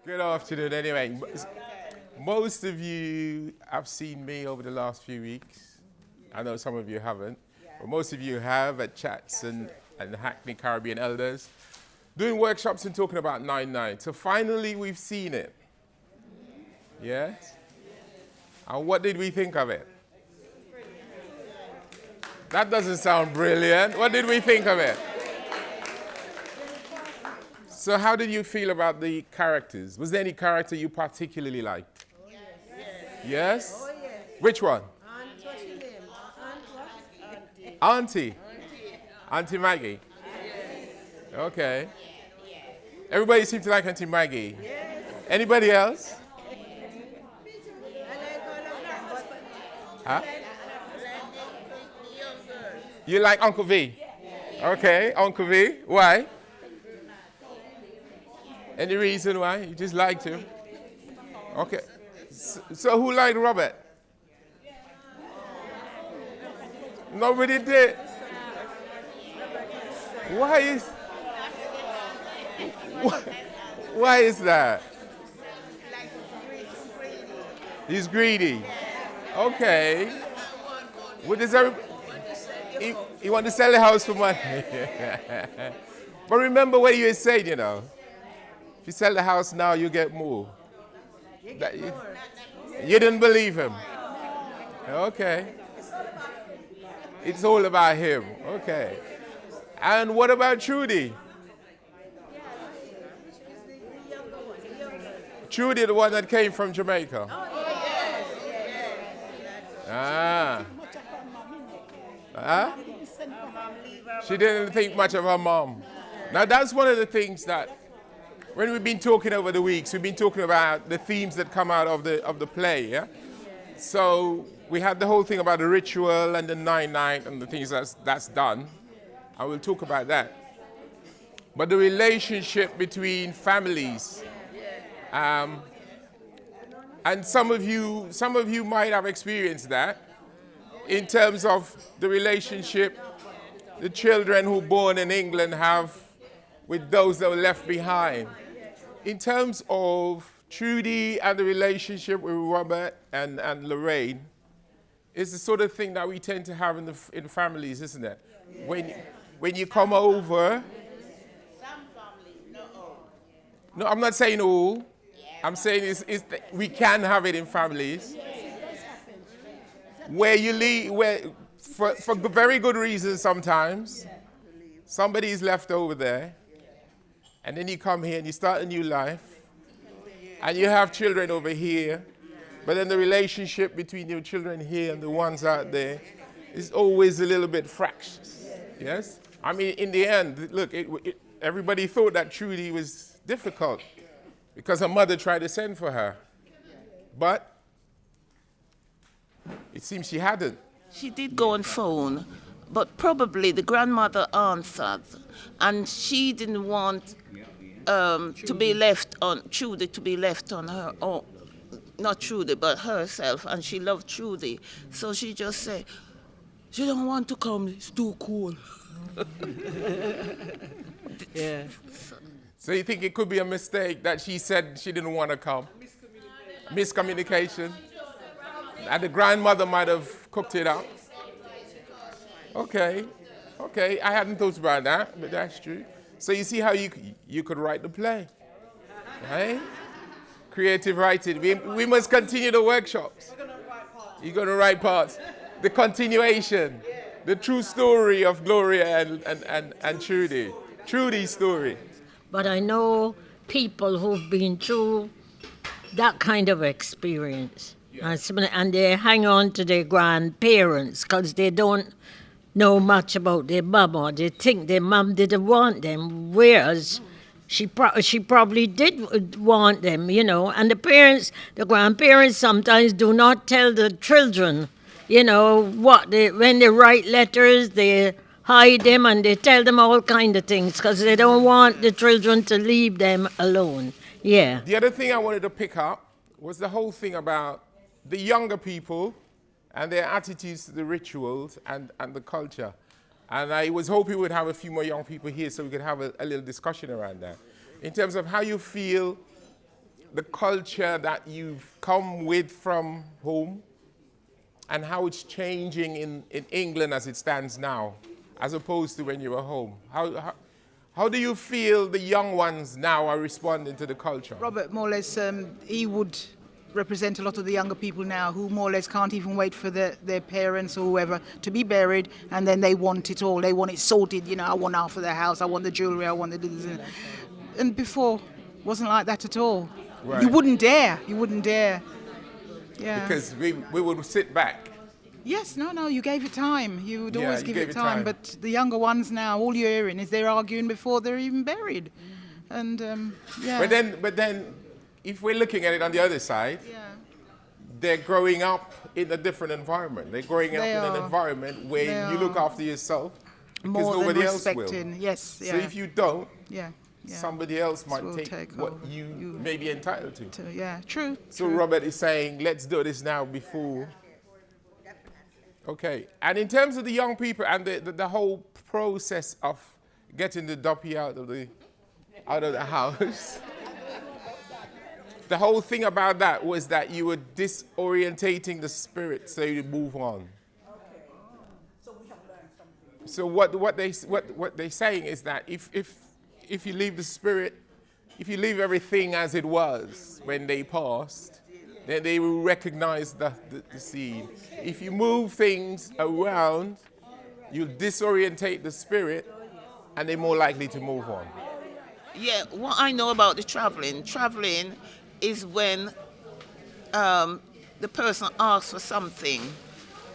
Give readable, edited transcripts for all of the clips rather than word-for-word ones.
Good afternoon, anyway. Most of you have seen me over the last few weeks. I know some of you haven't, but most of you have at Chats and Hackney Caribbean Elders, doing workshops and talking about 9/9. So finally, we've seen it. Yes? And what did we think of it? That doesn't sound brilliant. What did we think of it? So how did you feel about the characters? Was there any character you particularly liked? Yes? Oh, yes. Which one? Auntie. Auntie Maggie? Okay. Everybody seemed to like Auntie Maggie. Yes. Anybody else? Huh? You like Uncle V? Okay, Uncle V. Why? Any reason why? You just liked him? Okay. So who liked Robert? Nobody did. Why is that? He's greedy. Okay. What does he want to sell the house for money? But remember what you said, you know. If you sell the house now, you get more. You didn't believe him. Okay. It's all about him. Okay. And what about Trudy? Trudy, the one that came from Jamaica. Ah. Huh? She didn't think much of her mom. Now that's one of the things that, when we've been talking over the weeks, we've been talking about the themes that come out of the play, yeah? So we had the whole thing about the ritual and the 9/9 and the things that's done. I will talk about that. But the relationship between families, and some of you might have experienced that in terms of the relationship the children who were born in England have with those that were left behind. In terms of Trudy and the relationship with Robert and Lorraine, it's the sort of thing that we tend to have in families, isn't it? When you come over. Some families, not all. No, I'm not saying all. I'm saying we can have it in families where you leave, for very good reasons sometimes. Somebody is left over there, and then you come here and you start a new life, and you have children over here, but then the relationship between your children here and the ones out there is always a little bit fractious. Yes? I mean, in the end, look, everybody thought that Trudy was difficult because her mother tried to send for her. But it seems she hadn't. She did go on phone, but probably the grandmother answered, and she didn't want to be left on, Trudy to be left on her own. Not Trudy, but herself, and she loved Trudy. So she just said, she don't want to come, it's too cool. Yeah. So you think it could be a mistake that she said she didn't want to come? Miscommunication. And the grandmother might have cooked it up. Okay, I hadn't thought about that, but that's true. So you see how you could write the play, right? Creative writing. We must continue the workshops. You're going to write parts. The continuation, the true story of Gloria and Trudy. Trudy's story. But I know people who've been through that kind of experience. And they hang on to their grandparents because they don't know much about their mum, or they think their mum didn't want them, whereas she probably did want them, you know. And the grandparents sometimes do not tell the children, you know, when they write letters, they hide them and they tell them all kind of things because they don't want the children to leave them alone. Yeah. The other thing I wanted to pick up was the whole thing about the younger people and their attitudes to the rituals and the culture. And I was hoping we'd have a few more young people here so we could have a little discussion around that. In terms of how you feel the culture that you've come with from home and how it's changing in England as it stands now, as opposed to when you were home? How do you feel the young ones now are responding to the culture? Robert, more or less, he would represent a lot of the younger people now who more or less can't even wait for their parents or whoever to be buried, and then they want it all. They want it sorted. You know, I want half of the house, I want the jewellery, I want the this. And before, wasn't like that at all. Right. You wouldn't dare. Yeah. Because we would sit back. Yes, no, you gave it time. You would always you give gave it it time. time. But the younger ones now, all you're hearing is they're arguing before they're even buried. And, yeah. But then, if we're looking at it on the other side, Yeah. they're growing up in a different environment. They're growing up They in an are. environment where They you look are. after yourself because More than nobody else will. respecting. Yes, yeah. So if you don't, yeah. somebody else might will take take what over. you may be entitled to. Yeah, true. So true. Robert is saying, let's do this now before. Okay, and in terms of the young people and the whole process of getting the duppy out of the house, the whole thing about that was that you were disorientating the spirit so you move on. So what they're saying is that if you leave the spirit, if you leave everything as it was when they passed, then they will recognize the seed. If you move things around, you'll disorientate the spirit, and they're more likely to move on. Yeah, what I know about the traveling is when the person asks for something,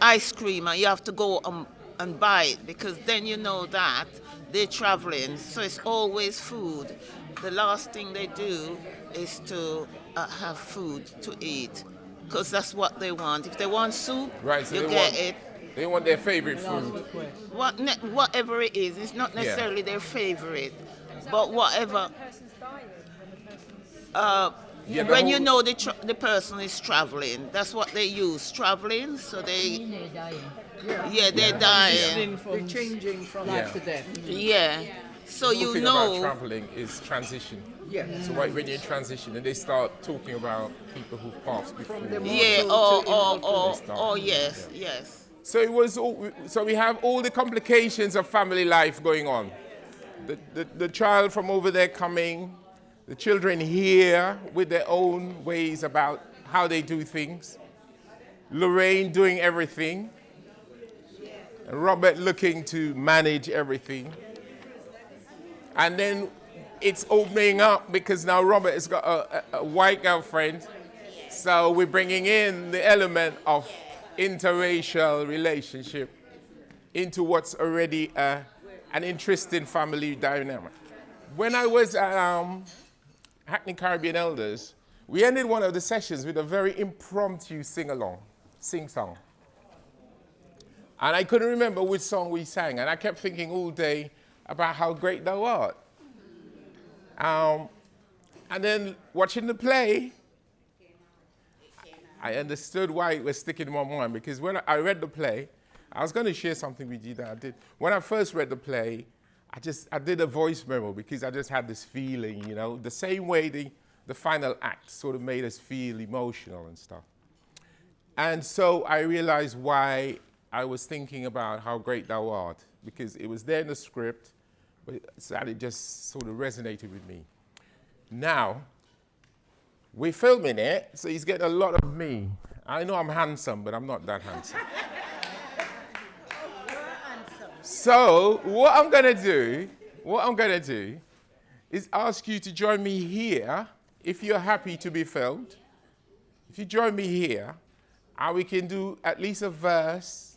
ice cream, and you have to go and buy it, because then you know that they're traveling, so it's always food. The last thing they do is to have food to eat, because that's what they want. If they want soup, Right, so you they get want- it. They want their favorite food. Whatever it is, it's not necessarily their favorite, but whatever. When you know the person is traveling, that's what they use, traveling, so they're dying. They're changing from life to death. Yeah. So The you thing about know. traveling is transition. Yeah. So when you're in transition and they start talking about people who've passed before. Yeah, or yes. So it was. So we have all the complications of family life going on. The child from over there coming, the children here with their own ways about how they do things. Lorraine doing everything. And Robert looking to manage everything. And then it's opening up because now Robert has got a white girlfriend. So we're bringing in the element of interracial relationship into what's already an interesting family dynamic. When I was at Hackney Caribbean Elders, we ended one of the sessions with a very impromptu sing-song. And I couldn't remember which song we sang, and I kept thinking all day about how great thou art. And then watching the play, I understood why it was sticking in my mind, because when I read the play, I was going to share something with you that I did. When I first read the play, I did a voice memo because I just had this feeling, you know, the same way the final act sort of made us feel emotional and stuff. And so I realized why I was thinking about how great thou art, because it was there in the script, but it just sort of resonated with me. Now, we're filming it, so he's getting a lot of me. I know I'm handsome, but I'm not that handsome. So what I'm gonna do is ask you to join me here if you're happy to be filmed. If you join me here, and we can do at least a verse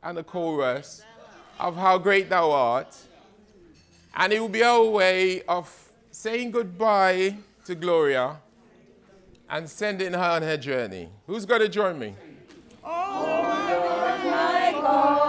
and a chorus of how great thou art. And it will be our way of saying goodbye to Gloria and sending her on her journey. Who's going to join me? Oh my God.